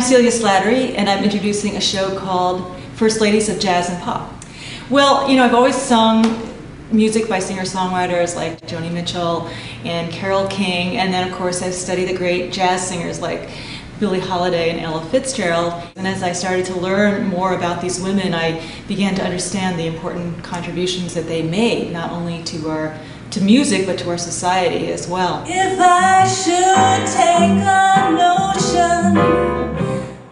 I'm Celia Slattery, and I'm introducing a show called First Ladies of Jazz and Pop. Well, you know, I've always sung music by singer-songwriters like Joni Mitchell and Carole King, and then of course I've studied the great jazz singers like Billie Holiday and Ella Fitzgerald. And as I started to learn more about these women, I began to understand the important contributions that they made, not only to music, but to our society as well. If I should take a notion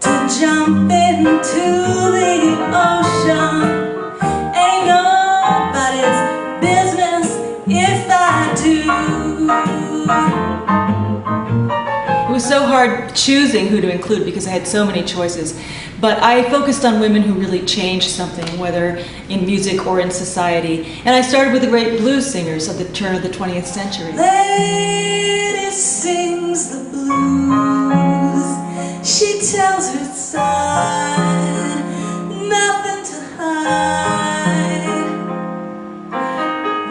to jump into the ocean, ain't nobody's business if I do. It was so hard choosing who to include because I had so many choices, but I focused on women who really changed something, whether in music or in society. And I started with the great blues singers of the turn of the 20th century. Lady sings the blues, she tells her side, nothing to hide.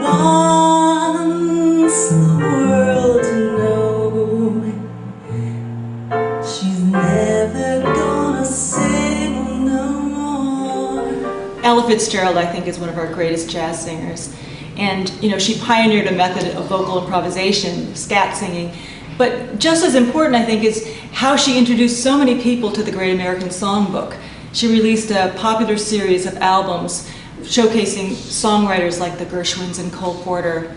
Wants the world to know she's never gonna sing no more. Ella Fitzgerald, I think, is one of our greatest jazz singers. And, you know, she pioneered a method of vocal improvisation, scat singing. But just as important, I think, is how she introduced so many people to the Great American Songbook. She released a popular series of albums showcasing songwriters like the Gershwins and Cole Porter.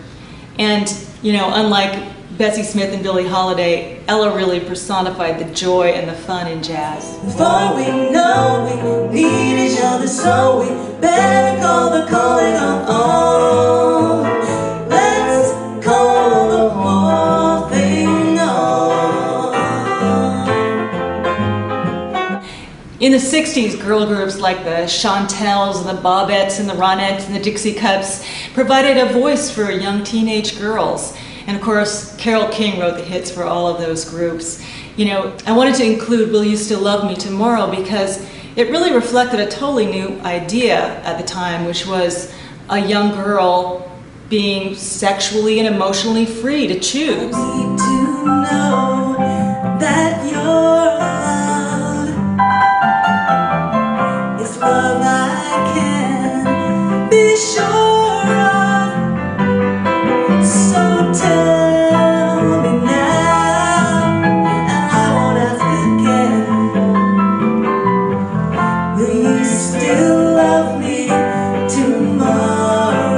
And, you know, unlike Bessie Smith and Billie Holiday, Ella really personified the joy and the fun in jazz. For we know we need each other, so we better call the calling of all. Let's call the whole thing on. In the 60s, girl groups like the Chantels and the Bobettes and the Ronettes and the Dixie Cups provided a voice for young teenage girls. And of course, Carole King wrote the hits for all of those groups. You know, I wanted to include Will You Still Love Me Tomorrow because it really reflected a totally new idea at the time, which was a young girl being sexually and emotionally free to choose. I need to know that you're loved. It's love I can be sure of. So tell me now, and I won't ask again. Will you still love me tomorrow?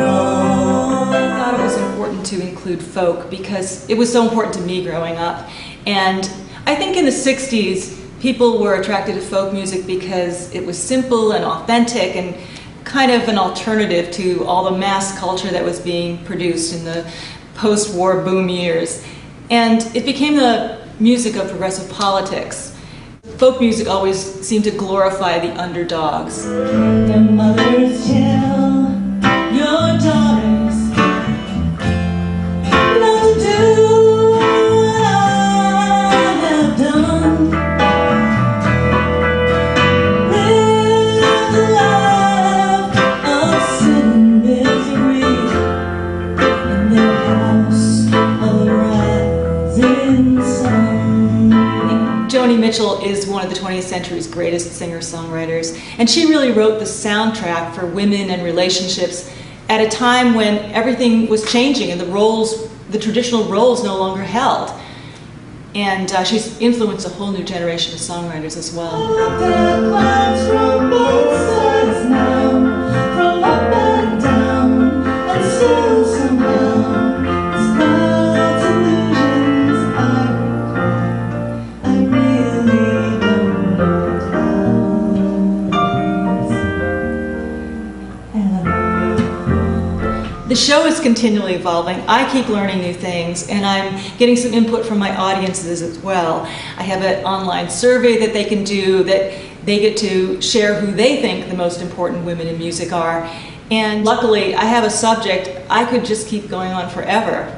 I thought it was important to include folk because it was so important to me growing up. And I think in the 60s, people were attracted to folk music because it was simple and authentic and kind of an alternative to all the mass culture that was being produced in the post-war boom years. And it became the music of progressive politics. Folk music always seemed to glorify the underdogs. Their mothers tell your daughters not to do what I have done. Live the life of sin and misery in their house of the rising sun. Joni Mitchell is one of the 20th century's greatest singer-songwriters, and she really wrote the soundtrack for women and relationships at a time when everything was changing and the traditional roles no longer held. And she's influenced a whole new generation of songwriters as well. There are clouds from both sides now, from up and down, and still somehow, despite illusions I really don't know. The show is continually evolving. I keep learning new things, and I'm getting some input from my audiences as well. I have an online survey that they can do that they get to share who they think the most important women in music are. And luckily, I have a subject I could just keep going on forever.